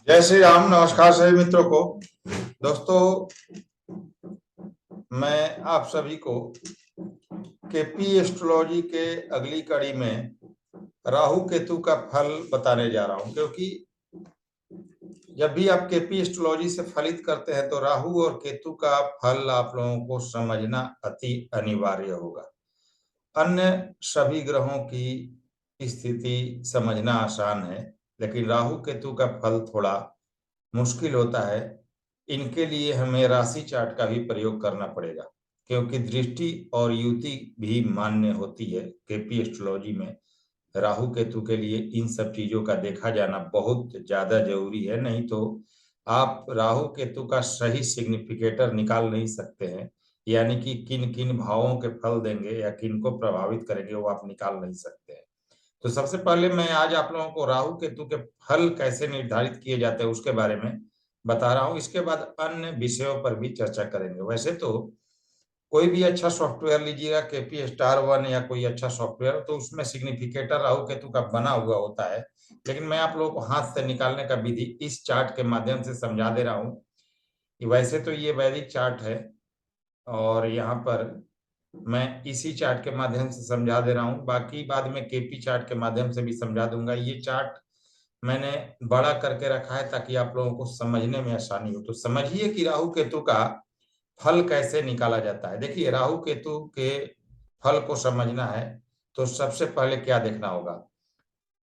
जय श्री राम। नमस्कार सभी मित्रों को। दोस्तों, मैं आप सभी को केपी एस्ट्रोलॉजी के अगली कड़ी में राहु केतु का फल बताने जा रहा हूं, क्योंकि जब भी आप केपी एस्ट्रोलॉजी से फलित करते हैं तो राहु और केतु का फल आप लोगों को समझना अति अनिवार्य होगा। अन्य सभी ग्रहों की स्थिति समझना आसान है, लेकिन राहु केतु का फल थोड़ा मुश्किल होता है। इनके लिए हमें राशि चार्ट का भी प्रयोग करना पड़ेगा, क्योंकि दृष्टि और युति भी मान्य होती है केपी एस्ट्रोलॉजी में। राहु केतु के लिए इन सब चीजों का देखा जाना बहुत ज्यादा जरूरी है, नहीं तो आप राहु केतु का सही सिग्निफिकेटर निकाल नहीं सकते हैं। यानी कि किन किन भावों के फल देंगे या किन को प्रभावित करेंगे वो आप निकाल नहीं सकते हैं। तो सबसे पहले मैं आज आप लोगों को राहु केतु के फल कैसे निर्धारित किए जाते हैं उसके बारे में बता रहा हूं। इसके बाद अन्य विषयों पर भी चर्चा करेंगे। वैसे तो कोई भी अच्छा सॉफ्टवेयर लीजिएगा, केपी स्टार वन या कोई अच्छा सॉफ्टवेयर, तो उसमें सिग्निफिकेटर राहु केतु का बना हुआ होता है, लेकिन मैं आप लोगों को हाथ से निकालने का विधि इस चार्ट के माध्यम से समझा दे रहा हूँ कि वैसे तो ये वैदिक चार्ट है और यहाँ पर मैं इसी चार्ट के माध्यम से समझा दे रहा हूँ। बाकी बाद में केपी चार्ट के माध्यम से भी समझा दूंगा। ये चार्ट मैंने बड़ा करके रखा है ताकि आप लोगों को समझने में आसानी हो। तो समझिए कि राहु केतु का फल कैसे निकाला जाता है। देखिए, राहु केतु के फल को समझना है तो सबसे पहले क्या देखना होगा।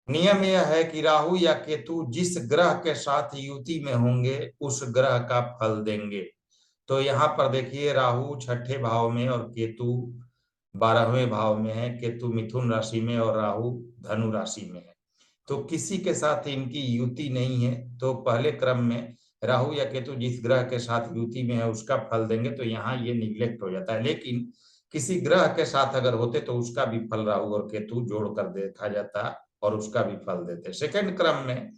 नियम यह है कि राहु या केतु जिस ग्रह के साथ युति में होंगे उस ग्रह का फल देंगे। तो यहाँ पर देखिए, राहु छठे भाव में और केतु 12वें भाव में है। केतु मिथुन राशि में और राहु धनु राशि में है। तो किसी के साथ इनकी युति नहीं है, तो पहले क्रम में राहु या केतु जिस ग्रह के साथ युति में है उसका फल देंगे, तो यहाँ ये निग्लेक्ट हो जाता है। लेकिन किसी ग्रह के साथ अगर होते तो उसका भी फल राहु और केतु जोड़कर देखा जाता और उसका भी फल देते। सेकंड क्रम में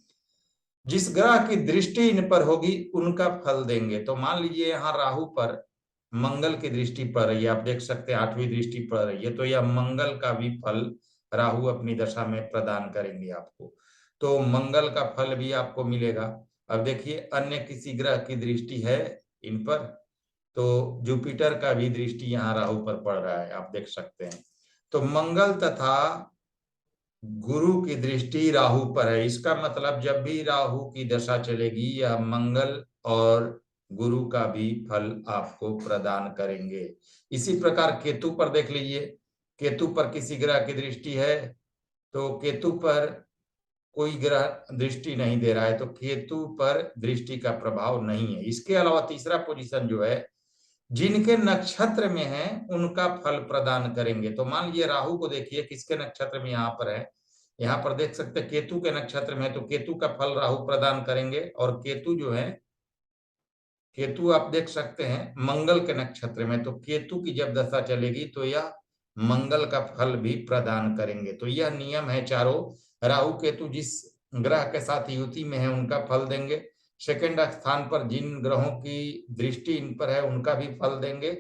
जिस ग्रह की दृष्टि इन पर होगी उनका फल देंगे। तो मान लीजिए यहाँ राहु पर मंगल की दृष्टि पड़ रही है, आप देख सकते हैं 8वीं दृष्टि पड़ रही है, तो यह मंगल का भी फल राहु अपनी दशा में प्रदान करेंगे आपको। तो मंगल का फल भी आपको मिलेगा। अब देखिए, अन्य किसी ग्रह की दृष्टि है इन पर, तो जुपिटर का भी दृष्टि यहाँ राहु पर पड़ रहा है, आप देख सकते हैं। तो मंगल तथा गुरु की दृष्टि राहु पर है। इसका मतलब जब भी राहु की दशा चलेगी यह मंगल और गुरु का भी फल आपको प्रदान करेंगे। इसी प्रकार केतु पर देख लीजिए, केतु पर किसी ग्रह की दृष्टि है तो केतु पर कोई ग्रह दृष्टि नहीं दे रहा है, तो केतु पर दृष्टि का प्रभाव नहीं है। इसके अलावा तीसरा पोजीशन जो है, जिनके नक्षत्र में है उनका फल प्रदान करेंगे। तो मान लीजिए राहु को देखिए किसके नक्षत्र में यहाँ पर है, यहाँ पर देख सकते हैं केतु के नक्षत्र में है, तो केतु का फल राहु प्रदान करेंगे। और केतु जो है, केतु आप देख सकते हैं मंगल के नक्षत्र में, तो केतु की जब दशा चलेगी तो यह मंगल का फल भी प्रदान करेंगे। तो यह नियम है चारों। राहु केतु जिस ग्रह के साथ युति में है उनका फल देंगे। सेकंड स्थान पर जिन ग्रहों की दृष्टि इन पर है उनका भी फल देंगे।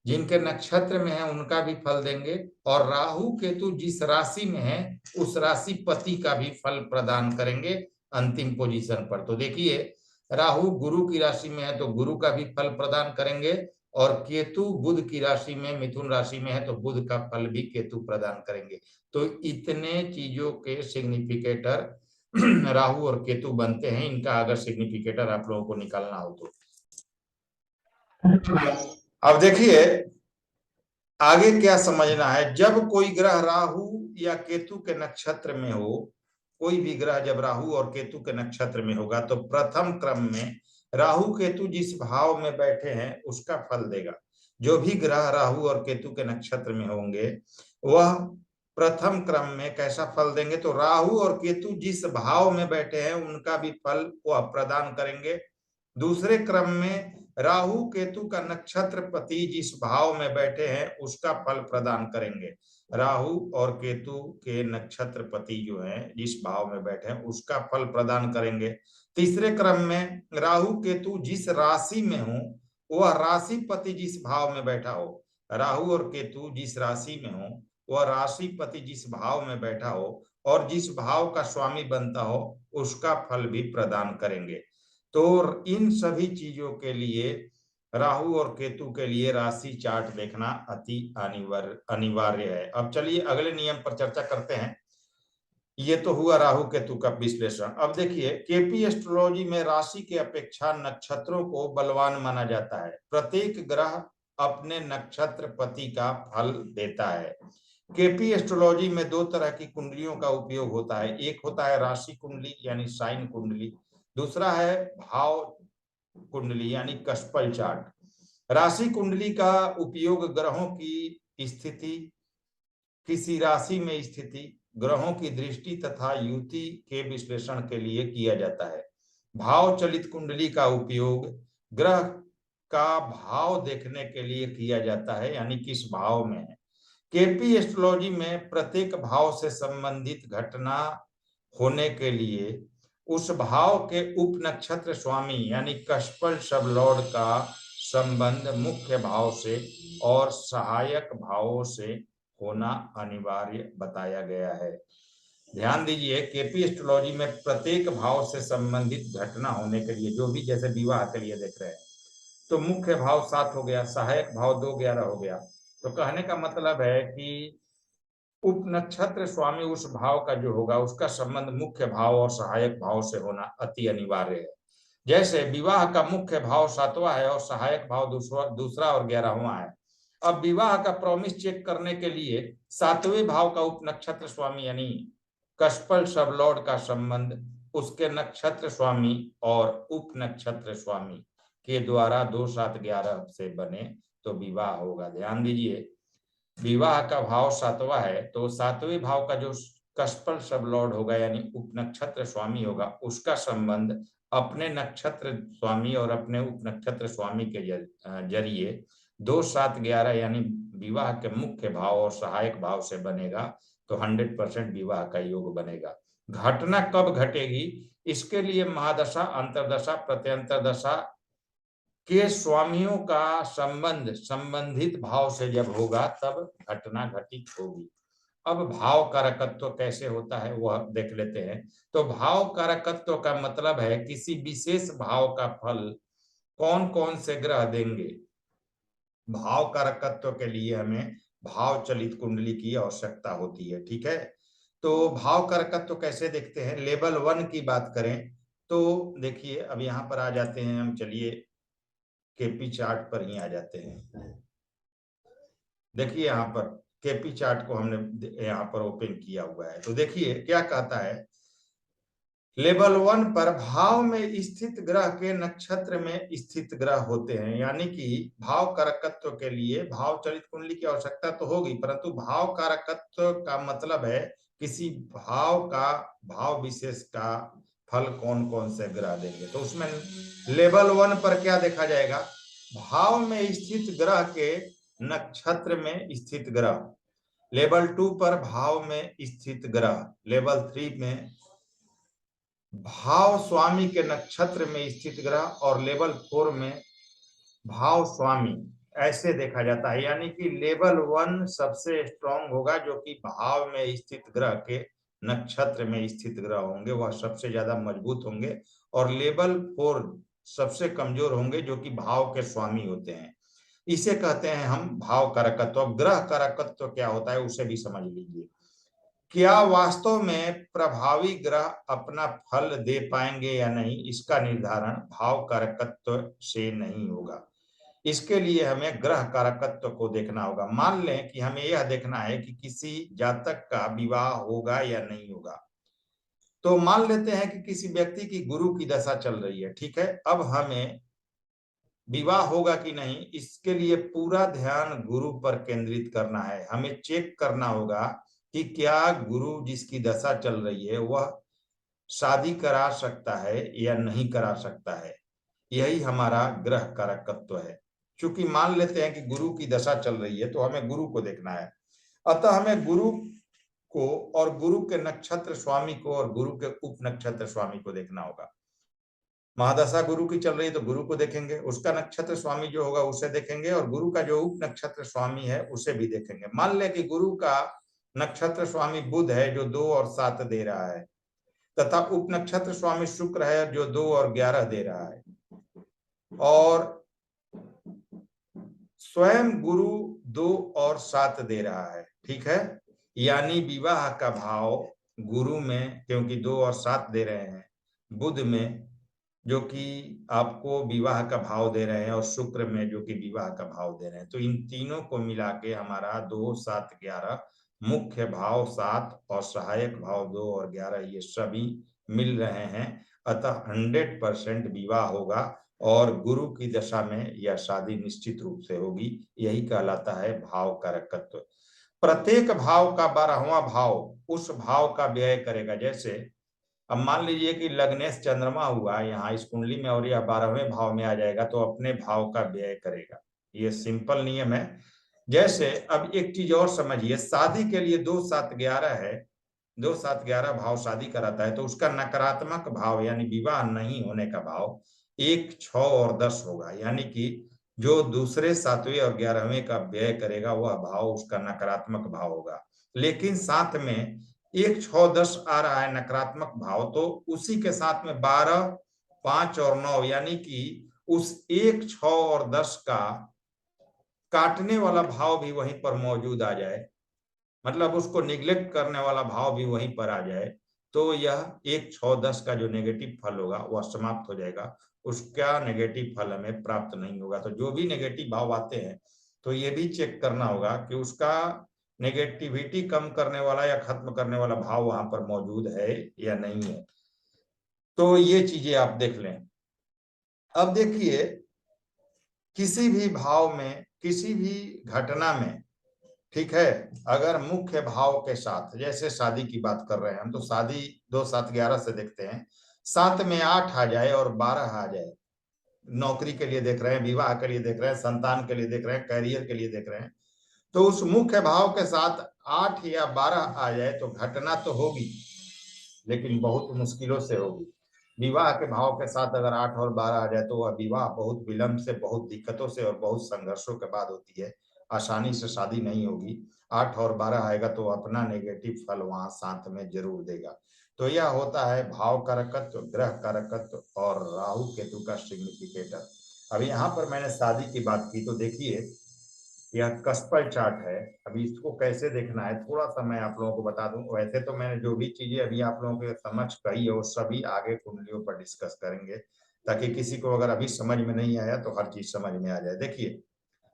जिनके नक्षत्र में है उनका भी फल देंगे। और राहु केतु जिस राशि में है उस राशि पति का भी फल प्रदान करेंगे अंतिम पोजीशन पर। तो देखिए, राहु गुरु की राशि में है तो गुरु का भी फल प्रदान करेंगे, और केतु बुध की राशि में मिथुन राशि में है तो बुध का फल भी केतु प्रदान करेंगे। तो इतने चीजों के सिग्निफिकेटर राहु और केतु बनते हैं। इनका अगर सिग्निफिकेटर आप लोगों को निकालना हो तो अब देखिए आगे क्या समझना है। जब कोई ग्रह राहु या केतु के नक्षत्र में हो, कोई भी ग्रह जब राहु और केतु के नक्षत्र में होगा तो प्रथम क्रम में राहु केतु जिस भाव में बैठे हैं उसका फल देगा। जो भी ग्रह राहु और केतु के नक्षत्र में होंगे वह प्रथम क्रम में कैसा फल देंगे, तो राहु और केतु जिस भाव में बैठे हैं उनका भी फल वह प्रदान करेंगे। दूसरे क्रम में राहु केतु का नक्षत्र पति जिस भाव में बैठे हैं उसका फल प्रदान करेंगे। राहु और केतु के नक्षत्र पति जो है जिस भाव में बैठे हैं उसका फल प्रदान करेंगे। तीसरे क्रम में राहु केतु जिस राशि में हो वह राशि पति जिस भाव में बैठा हो। राहु और केतु जिस राशि में हो वह राशि पति जिस भाव में बैठा हो और जिस भाव का स्वामी बनता हो उसका फल भी प्रदान करेंगे। तो इन सभी चीजों के लिए राहु और केतु के लिए राशि चार्ट देखना अति अनिवार्य है। अब चलिए अगले नियम पर चर्चा करते हैं। ये तो हुआ राहु केतु का विश्लेषण। अब देखिए केपी एस्ट्रोलॉजी में राशि के अपेक्षा नक्षत्रों को बलवान माना जाता है। प्रत्येक ग्रह अपने नक्षत्र पति का फल देता है। केपी एस्ट्रोलॉजी में दो तरह की कुंडलियों का उपयोग होता है। एक होता है राशि कुंडली यानी साइन कुंडली, दूसरा है भाव कुंडली यानी कस्पल चार्ट। राशि कुंडली का उपयोग ग्रहों की स्थिति, किसी राशि में स्थिति, ग्रहों की दृष्टि तथा युति के विश्लेषण के लिए किया जाता है। भाव चलित कुंडली का उपयोग ग्रह का भाव देखने के लिए किया जाता है, यानी किस भाव में है। केपी एस्ट्रोलॉजी में प्रत्येक भाव से संबंधित घटना होने के लिए उस भाव के उप नक्षत्र स्वामी यानी कस्पल सबलॉर्ड का संबंध मुख्य भाव से और सहायक भावों से होना अनिवार्य बताया गया है। ध्यान दीजिए केपी एस्ट्रोलॉजी में प्रत्येक भाव से संबंधित घटना होने के लिए, जो भी जैसे विवाह के लिए देख रहे हैं तो मुख्य भाव 7 हो गया, सहायक भाव 2 11 हो गया। तो कहने का मतलब है कि उप नक्षत्र स्वामी उस भाव का जो होगा उसका संबंध मुख्य भाव और सहायक भाव से होना अति अनिवार्य है। जैसे विवाह का मुख्य भाव 7वां है और सहायक भाव दूसरा और 11वां है। अब विवाह का प्रॉमिस चेक करने के लिए 7वें भाव का उप नक्षत्र स्वामी यानी कस्पल सबलॉर्ड का संबंध उसके नक्षत्र स्वामी और उप नक्षत्र स्वामी के द्वारा 2 7 11 से बने तो विवाह होगा। ध्यान दीजिए विवाह का भाव 7वां है तो 7वें भाव का जो कस्पल सबलॉर्ड होगा यानी उप नक्षत्र स्वामी होगा उसका संबंध अपने नक्षत्र स्वामी और अपने उप नक्षत्र स्वामी के जरिए 2 7 11 यानी विवाह के मुख्य भाव और सहायक भाव से बनेगा तो 100% विवाह का योग बनेगा। घटना कब घटेगी, इसके लिए महादशा, अंतरदशा, प्रत्यंतर दशा के स्वामियों का संबंध संबंधित भाव से जब होगा तब घटना घटित होगी। अब भाव कारकत्व कैसे होता है वह देख लेते हैं। तो भाव कारकत्व का मतलब है किसी विशेष भाव का फल कौन कौन से ग्रह देंगे। भाव कारकत्व के लिए हमें भाव चलित कुंडली की आवश्यकता होती है, ठीक है। तो भाव कारकत्व कैसे देखते हैं, लेवल 1 की बात करें तो देखिए अब यहाँ पर आ जाते हैं हम, चलिए केपी चार्ट पर ही आ जाते हैं। देखिए यहाँ पर केपी चार्ट को हमने यहाँ पर ओपन किया हुआ है तो देखिए क्या कहता है। लेवल 1 पर भाव में स्थित ग्रह के नक्षत्र में स्थित ग्रह होते हैं, यानी कि भाव कारकत्व के लिए भाव चलित कुंडली की आवश्यकता तो होगी, परंतु भाव कारकत्व का मतलब है किसी भाव का भाव विशेष का फल कौन कौन से ग्रह देंगे। तो उसमें लेवल 1 पर क्या देखा जाएगा, भाव में स्थित ग्रह के नक्षत्र में स्थित ग्रह। लेवल 2 पर भाव में स्थित ग्रह। लेवल 3 में भाव स्वामी के नक्षत्र में स्थित ग्रह और लेवल 4 में भाव स्वामी, ऐसे देखा जाता है। यानी कि लेवल 1 सबसे स्ट्रांग होगा जो कि भाव में स्थित ग्रह के नक्षत्र में स्थित ग्रह होंगे वह सबसे ज्यादा मजबूत होंगे और लेवल 4 सबसे कमजोर होंगे जो कि भाव के स्वामी होते हैं। इसे कहते हैं हम भाव कारकत्व। ग्रह कारकत्व क्या होता है उसे भी समझ लीजिए। क्या वास्तव में प्रभावी ग्रह अपना फल दे पाएंगे या नहीं, इसका निर्धारण भाव कारकत्व से नहीं होगा। इसके लिए हमें ग्रह कारकत्व को देखना होगा। मान लें कि हमें यह देखना है कि किसी जातक का विवाह होगा या नहीं होगा। तो मान लेते हैं कि किसी व्यक्ति की गुरु की दशा चल रही है, ठीक है। अब हमें विवाह होगा कि नहीं इसके लिए पूरा ध्यान गुरु पर केंद्रित करना है। हमें चेक करना होगा कि क्या गुरु जिसकी दशा चल रही है वह शादी करा सकता है या नहीं करा सकता है। यही हमारा ग्रह कारकत्व है। क्योंकि मान लेते हैं कि गुरु की दशा चल रही है तो हमें गुरु को देखना है। अतः हमें गुरु को और गुरु के नक्षत्र स्वामी को और गुरु के उप नक्षत्र स्वामी को देखना होगा। महादशा गुरु की चल रही है तो गुरु को देखेंगे, उसका नक्षत्र स्वामी जो होगा उसे देखेंगे और गुरु का जो उप नक्षत्र स्वामी है उसे भी देखेंगे। मान लें कि गुरु का नक्षत्र स्वामी बुध है जो 2 और 7 दे रहा है, तथा उप नक्षत्र स्वामी शुक्र है जो 2 और 11 दे रहा है, और स्वयं गुरु 2 और 7 दे रहा है। ठीक है, यानी विवाह का भाव गुरु में क्योंकि 2 और 7 दे रहे हैं, बुध में जो कि आपको विवाह का भाव दे रहे हैं, और शुक्र में जो कि विवाह का भाव दे रहे हैं, तो इन तीनों को मिला के हमारा 2, 7, 11 मुख्य भाव 7 और सहायक भाव 2 और 11 ये सभी मिल रहे हैं, अतः 100% विवाह होगा और गुरु की दशा में यह शादी निश्चित रूप से होगी। यही कहलाता है भाव कारकत्व। प्रत्येक भाव का 12वां भाव उस भाव का व्यय करेगा। जैसे अब मान लीजिए कि लग्नेश चंद्रमा हुआ यहाँ इस कुंडली में और यह 12वें भाव में आ जाएगा, तो अपने भाव का व्यय करेगा। ये सिंपल नियम है। जैसे अब एक चीज और समझिए, शादी के लिए 2, 7, 11 है, 2, 7, 11 भाव शादी कराता है, तो उसका नकारात्मक भाव यानी विवाह नहीं होने का भाव 1, 6 और 10 होगा। यानी कि जो दूसरे 7वें और 11वें का व्यय करेगा वह भाव उसका नकारात्मक भाव होगा। लेकिन साथ में 1, 6, 10 आ रहा है नकारात्मक भाव, तो उसी के साथ में 12, 5 और 9 यानी कि उस 1, 6 और 10 का काटने वाला भाव भी वहीं पर मौजूद आ जाए, मतलब उसको निग्लेक्ट करने वाला भाव भी वहीं पर आ जाए, तो यह 1, 6, 10 का जो नेगेटिव फल होगा वह समाप्त हो जाएगा, उसका नेगेटिव फल हमें प्राप्त नहीं होगा। तो जो भी नेगेटिव भाव आते हैं तो ये भी चेक करना होगा कि उसका नेगेटिविटी कम करने वाला या खत्म करने वाला भाव वहां पर मौजूद है या नहीं है। तो ये चीजें आप देख लें। अब देखिए, किसी भी भाव में किसी भी घटना में, ठीक है, अगर मुख्य भाव के साथ, जैसे शादी की बात कर रहे हैं हम, तो शादी 2, 7, 11 से देखते हैं, 7 में 8 आ जाए और 12 आ जाए, नौकरी के लिए देख रहे हैं, विवाह के लिए देख रहे हैं, संतान के लिए देख रहे हैं, करियर के लिए देख रहे हैं, तो उस मुख्य भाव के साथ 8 या 12 आ जाए तो घटना तो होगी, लेकिन बहुत मुश्किलों से होगी। विवाह के भाव के साथ अगर 8 और 12 आ जाए तो वह विवाह बहुत विलंब से, बहुत दिक्कतों से और बहुत संघर्षों के बाद होती है, आसानी से शादी नहीं होगी। 8 और 12 आएगा तो अपना नेगेटिव फल वहां साथ में जरूर देगा। तो यह होता है भाव कारकत्व, ग्रह कारकत्व और राहु केतु का सिग्निफिकेटर। अब यहाँ पर मैंने शादी की बात की, तो देखिए यह कस्पर चार्ट है। अभी इसको कैसे देखना है थोड़ा सा मैं आप लोगों को बता दूं। वैसे तो मैंने जो भी चीजें अभी आप लोगों के समझ कही है वो सभी आगे कुंडलियों पर डिस्कस करेंगे, ताकि किसी को अगर अभी समझ में नहीं आया तो हर चीज समझ में आ जाए। देखिए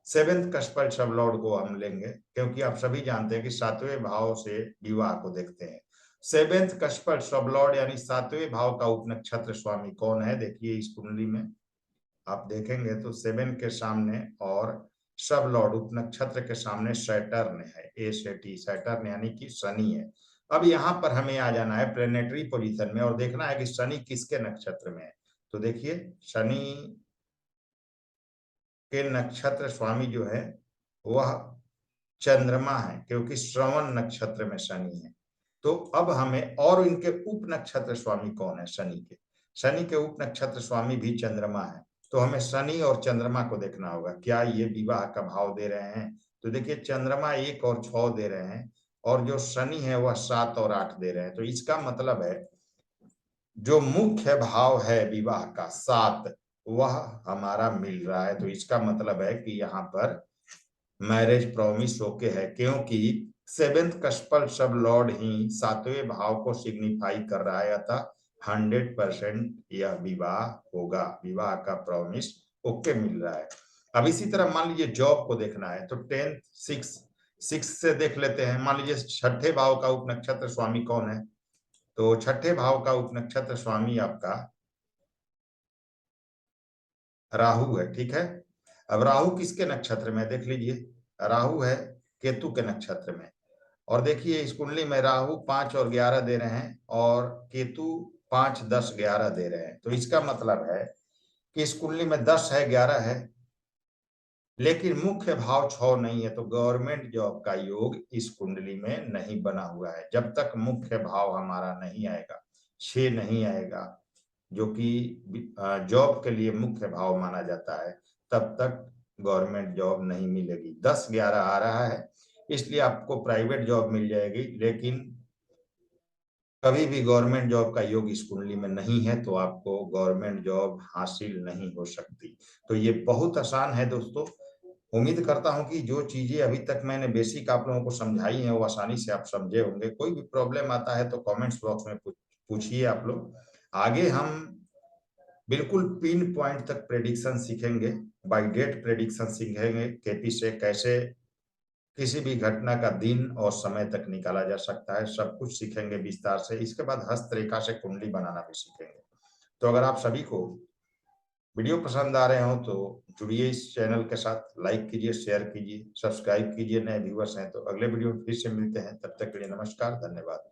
7th कस्पर सब लॉर्ड को हम लेंगे, क्योंकि आप सभी जानते हैं कि 7वें भाव से विवाह को देखते हैं। 7th कस्पर सब लॉर्ड यानी 7वें भाव का उप नक्षत्र स्वामी कौन है? देखिए इस कुंडली में आप देखेंगे तो 7 के सामने और सब लॉर्ड उप नक्षत्र के सामने सैटर्न है, ए से टी, सैटर्न यानी कि शनि है। अब यहाँ पर हमें आ जाना है प्लेनेटरी पोजीशन में और देखना है कि शनि किसके नक्षत्र में है। तो देखिए शनि के नक्षत्र स्वामी जो है वह चंद्रमा है, क्योंकि श्रवण नक्षत्र में शनि है। तो अब हमें, और इनके उप नक्षत्र स्वामी कौन है? शनि के, शनि के उप नक्षत्र स्वामी भी चंद्रमा है। तो हमें शनि और चंद्रमा को देखना होगा, क्या ये विवाह का भाव दे रहे हैं? तो देखिए चंद्रमा 1 और 6 दे रहे हैं, और जो शनि है वह 7 और 8 दे रहे हैं। तो इसका मतलब है जो मुख्य भाव है विवाह का 7, वह हमारा मिल रहा है। तो इसका मतलब है कि यहाँ पर मैरिज प्रॉमिस ओके है, क्योंकि 7th कस्पर सब लॉर्ड ही 7वें भाव को सिग्निफाई कर रहा है, अतः 100% यह विवाह होगा, विवाह का प्रॉमिस ओके मिल रहा है। अब इसी तरह मान लीजिए जॉब को देखना है तो 10th 6 से देख लेते हैं। मान लीजिए 6ठे भाव का उप नक्षत्र स्वामी कौन है? तो 6ठे भाव का उप नक्षत्र स्वामी आपका राहु है, ठीक है। अब राहु किसके नक्षत्र में? देख लीजिए राहु है केतु के नक्षत्र में, और देखिए इस कुंडली में राहु 5 और 11 दे रहे हैं और केतु 5, 10, 11 दे रहे हैं। तो इसका मतलब है कि इस कुंडली में 10 है, 11 है, लेकिन मुख्य भाव 6 नहीं है, तो गवर्नमेंट जॉब का योग इस कुंडली में नहीं बना हुआ है। जब तक मुख्य भाव हमारा नहीं आएगा, 6 नहीं आएगा, जो कि जॉब के लिए मुख्य भाव माना जाता है, तब तक गवर्नमेंट जॉब नहीं मिलेगी। 10, 11 आ रहा है, इसलिए आपको प्राइवेट जॉब मिल जाएगी, लेकिन कभी भी गवर्नमेंट जॉब का योग इस कुंडली में नहीं है, तो आपको गवर्नमेंट जॉब हासिल नहीं हो सकती। तो ये बहुत आसान है दोस्तों। उम्मीद करता हूं कि जो चीजें अभी तक मैंने बेसिक आप लोगों को समझाई हैं वो आसानी से आप समझे होंगे। कोई भी प्रॉब्लम आता है तो कमेंट्स बॉक्स में पूछिए आप लोग। आगे हम बिल्कुल पिन पॉइंट तक प्रेडिक्शन सीखेंगे, बाय डेट प्रेडिक्शन सीखेंगे, केपी से कैसे किसी भी घटना का दिन और समय तक निकाला जा सकता है, सब कुछ सीखेंगे विस्तार से। इसके बाद हस्तरेखा से कुंडली बनाना भी सीखेंगे। तो अगर आप सभी को वीडियो पसंद आ रहे हो तो जुड़िए इस चैनल के साथ, लाइक कीजिए, शेयर कीजिए, सब्सक्राइब कीजिए। नए व्यूअर्स हैं तो अगले वीडियो में फिर से मिलते हैं, तब तक के लिए नमस्कार, धन्यवाद।